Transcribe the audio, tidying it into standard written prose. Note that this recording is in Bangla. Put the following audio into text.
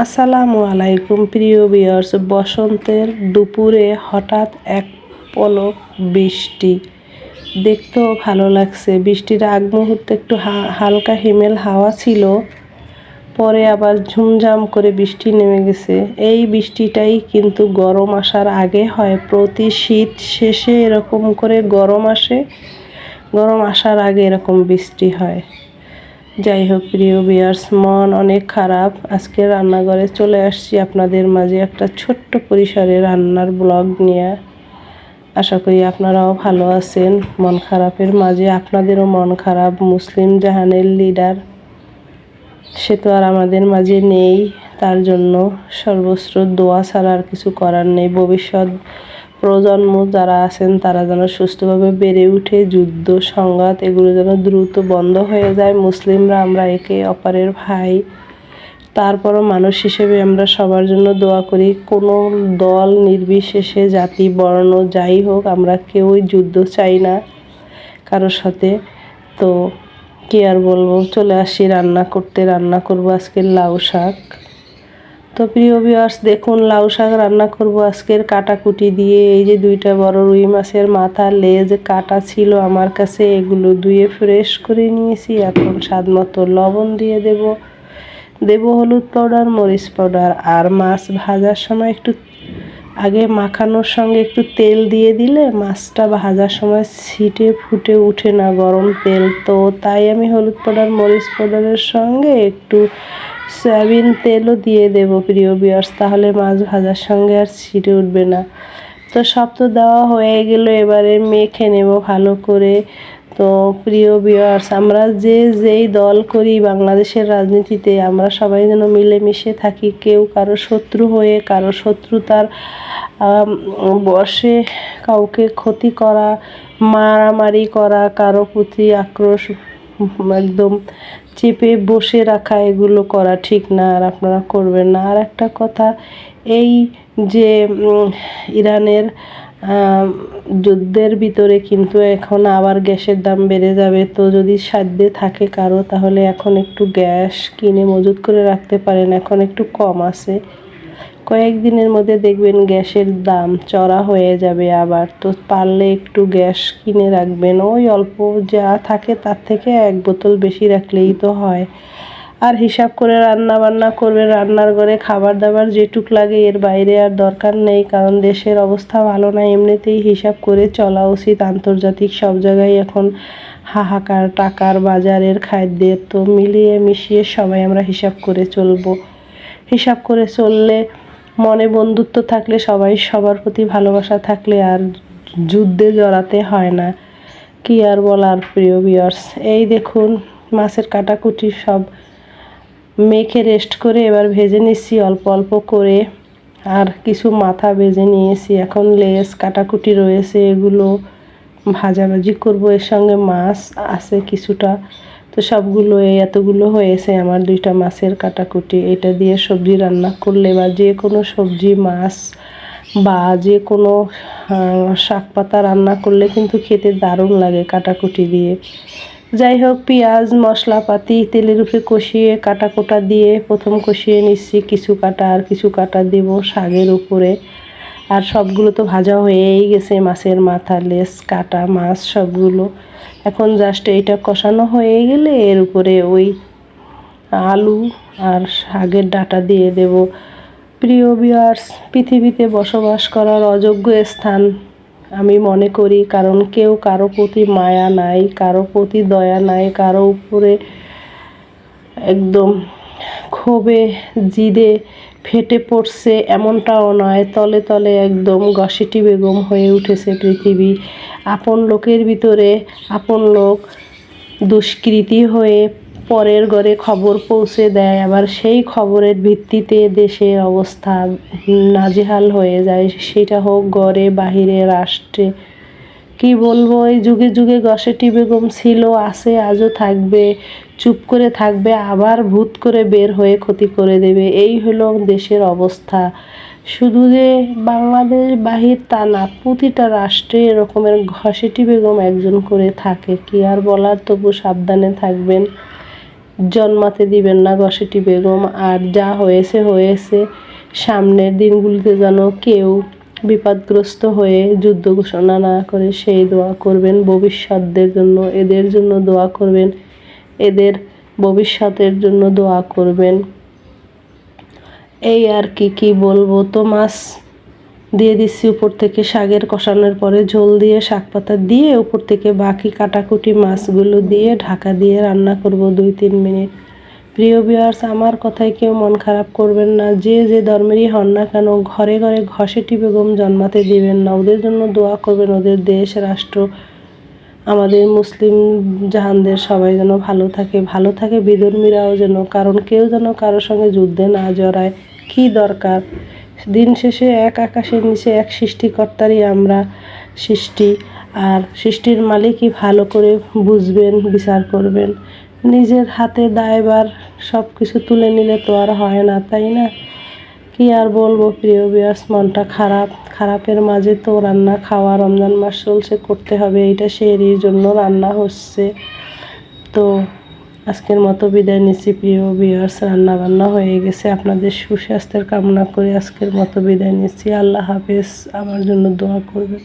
আসসালামু আলাইকুম প্রিয় ভিউয়ার্স। বসন্তের দুপুরে হঠাৎ এক পলক বৃষ্টি, দেখতেও ভালো লাগছে। বৃষ্টির আগ মুহূর্তে একটু হালকা হিমেল হাওয়া ছিল, পরে আবার ঝুমঝাম করে বৃষ্টি নেমে গেছে। এই বৃষ্টিটাই কিন্তু গরম আসার আগে হয়। প্রতি শীত শেষে এরকম করে গরম আসে, গরম আসার আগে এরকম বৃষ্টি হয়। যাই হোক প্রিয় ভিউয়ার্স, মন অনেক খারাপ। আজকে রান্নাঘরে চলে আসছি আপনাদের মাঝে একটা ছোট্ট পরিসরে রান্নার ব্লগ নিয়ে। আশা করি আপনারাও ভালো আছেন। মন খারাপের মাঝে আপনাদেরও মন খারাপ। মুসলিম জাহানের লিডার সে তো আর আমাদের মাঝে নেই, তার জন্য সর্বস্ব দোয়া ছাড়া আর কিছু করার নেই। ভবিষ্যৎ প্রজন্ম যারা আছেন তারা যেন সুস্থভাবে বেড়ে উঠে, যুদ্ধ সংঘাত এগুলো যেন দ্রুত বন্ধ হয়ে যায়। মুসলিমরা আমরা একে অপরের ভাই, তারপরও মানুষ হিসেবে আমরা সবার জন্য দোয়া করি। কোনো দল নির্বিশেষে, জাতি বর্ণ যাই হোক, আমরা কেউই যুদ্ধ চাই না কারোর সাথে। তো কি আর বলবো, চলে আসি রান্না করতে। রান্না করব আজকে লাউ শাক। তো প্রিয় ভিউয়ার্স দেখুন, লাউ শাক রান্না করব আজকের কাটাকুটি দিয়ে। এই যে দুইটা বড় রুই মাছের মাথা, লেজ কাটা ছিল আমার কাছে, এগুলো ধুয়ে ফ্রেশ করে নিয়েছি। এখন স্বাদ মতো লবণ দিয়ে দেব হলুদ পাউডার, মরিচ পাউডার। আর মাছ ভাজার সময় একটু আগে মাখানোর সঙ্গে একটু তেল দিয়ে দিলে মাছটা ভাজার সময় ছিটে ফুটে উঠে না গরম তেল। তো তাই আমি হলুদ পাউডার, মরিচ পাউডারের সঙ্গে একটু সয়াবিন তেলও দিয়ে দেব প্রিয় ভিউয়ার্স, তাহলে মাছ ভাজার সঙ্গে আর ছিটে উঠবে না। তো সব তো দেওয়া হয়ে গেল, এবারে মেখে নেব ভালো করে। তো প্রিয় ভিউয়ার্স, আমরা যেই দল করি বাংলাদেশের রাজনীতিতে, আমরা সবাই যেন মিলেমিশে থাকি। কেউ কারো শত্রু হয়ে, কারো শত্রুতার বশে কাউকে ক্ষতি করা, মারামারি করা, কারো প্রতি আক্রোশ একদম চেপে বসে রাখা, এগুলো করা ঠিক না, আর আপনারা করবেন না। আর একটা কথা, এই যে ইরানের যুদ্ধের ভিতরে কিন্তু এখন আবার গ্যাসের দাম বেড়ে যাবে। তো যদি সাধ্যে থাকে কারো, তাহলে এখন একটু গ্যাস কিনে মজুত করে রাখতে পারেন। এখন একটু কম আছে, কয়েকদিনের মধ্যে দেখবেন গ্যাসের দাম চড়া হয়ে যাবে আবার। তো পারলে একটু গ্যাস কিনে রাখবেন। ওই অল্প যা থাকে তার থেকে এক বোতল বেশি রাখলেই তো হয়। আর হিসাব করে রান্না বান্না করবেন। রান্নার ঘরে খাবার দাবার যেটুক লাগে, এর বাইরে আর দরকার নেই, কারণ দেশের অবস্থা ভালো না। এমনিতেই হিসাব করে চলা উচিত। আন্তর্জাতিক সব জায়গায় এখন হাহাকার, টাকার বাজারের, খাদ্যের। তো মিলিয়ে মিশিয়ে সবাই আমরা হিসাব করে চলবো। হিসাব করে চললে, মনে বন্ধুত্ব থাকলে, সবাই সবার প্রতি ভালোবাসা থাকলে আর যুদ্ধে জড়াতে হয় না। কি আর বলার প্রিয় ভিউয়ার্স। এই দেখুন, মাছের কাটাকুটি সব মেখে রেস্ট করে এবার ভেজে নিচ্ছি অল্প অল্প করে। আর কিছু মাথা ভেজে নিয়েছি, এখন লেজ কাটাকুটি রয়েছে, এগুলো ভাজাভাজি করব। এর সঙ্গে মাছ আছে কিছুটা। তো সবগুলো এতগুলো হয়েছে আমার দুইটা মাছের কাটাকুটি। এটা দিয়ে সবজি রান্না করলে বা যে কোনো সবজি, মাছ বা যে কোনো শাক পাতা রান্না করলে কিন্তু খেতে দারুণ লাগে কাটাকুটি দিয়ে। যাই হোক, পেঁয়াজ মশলাপাতি তেলের উপরে কষিয়ে কাটা কোটা দিয়ে প্রথম কষিয়ে নিচ্ছি। কিছু কাটা আর কিছু কাটা দেব শাকের উপরে। আর সবগুলো তো ভাজা হয়েই গেছে, মাছের মাথা, লেজ, কাটা মাছ সবগুলো। এখন জাস্ট এইটা কষানো হয়ে গেলে এর উপরে ওই আলু আর শাকের ডাঁটা দিয়ে দেব। প্রিয় ভিউয়ার্স, পৃথিবীতে বসবাস করার অযোগ্য স্থান আমি মনে করি, কারণ কেউ কারো প্রতি মায়া নাই, কারো প্রতি দয়া নাই, কারো উপরে একদম ক্ষোভে জিদে ফেটে পড়ছে এমনটাও নয়। তলে তলে একদম ঘসেটি বেগম হয়ে উঠেছে পৃথিবী। আপন লোকের ভিতরে আপন লোক দুষ্কৃতী হয়ে পরের ঘরে খবর পৌঁছে দেয়, আবার সেই খবরের ভিত্তিতে দেশের অবস্থা নাজেহাল হয়ে যায়, সেটা হোক ঘরে, বাহিরে, রাষ্ট্রে। কি বলবো, এই যুগে যুগে ঘসেটি বেগম ছিল, আছে, আজও থাকবে। চুপ করে থাকবে, আবার ভূত করে বের হয়ে ক্ষতি করে দেবে। এই হলো দেশের অবস্থা। শুধু যে বাংলাদেশ বাহির তা না, প্রতিটা রাষ্ট্রে এরকমের ঘসেটি বেগম একজন করে থাকে। কি আর বলার, তবু সাবধানে থাকবেন। জন্মাতে দিবেন না ঘসেটি বেগম। আর যা হয়েছে হয়েছে, সামনের দিনগুলিতে যেন কেউ বিপদগ্রস্ত হয়ে যুদ্ধ ঘোষণা না করে সেই দোয়া করবেন। ভবিষ্যৎদের জন্য, এদের জন্য দোয়া করবেন, এদের ভবিষ্যতের জন্য দোয়া করবেন। এই আর কি বলবো। তো মাছ দিয়ে দিচ্ছি উপর থেকে, শাকের কষানোর পরে ঝোল দিয়ে শাক পাতা দিয়ে উপর থেকে বাকি কাটাকুটি মাছগুলো দিয়ে ঢাকা দিয়ে রান্না করব 2-3 মিনিট। প্রিয় ভিউয়ার্স, আমার কথায় কেউ মন খারাপ করবেন না। যে যে ধর্মেরই হন না কেন, ঘরে ঘরে ঘসেটি বেগম জন্মাতে দিবেন না। ওদের জন্য দোয়া করবেন, ওদের দেশ রাষ্ট্র, আমাদের মুসলিম জাহানদের সবাই যেন ভালো থাকে বিধর্মীরাও যেন, কারণ কেউ যেন কারোর সঙ্গে যুদ্ধে না জড়ায়। কি দরকার? দিন শেষে এক আকাশের নিচে এক সৃষ্টিকর্তারই আমরা সৃষ্টি, আর সৃষ্টির মালিকই ভালো করে বুঝবেন, বিচার করবেন। নিজের হাতে দায়ভার সব কিছু তুলে নিলে তো আর হয় না, তাই না? কি আর বলবো প্রিয় ভিউয়ার্স, মনটা খারাপের মাঝে তো রান্না খাওয়া, রমজান মাস চলছে, করতে হবে। এইটা সেহরির জন্য রান্না হচ্ছে। তো আজকের মতো বিদায় নিচ্ছি প্রিয় ভিউয়ার্স, রান্না বান্না হয়ে গেছে। আপনাদের সুস্বাস্থ্যের কামনা করে আজকের মতো বিদায় নিচ্ছি। আল্লাহ হাফেজ। আমার জন্য দোয়া করবেন।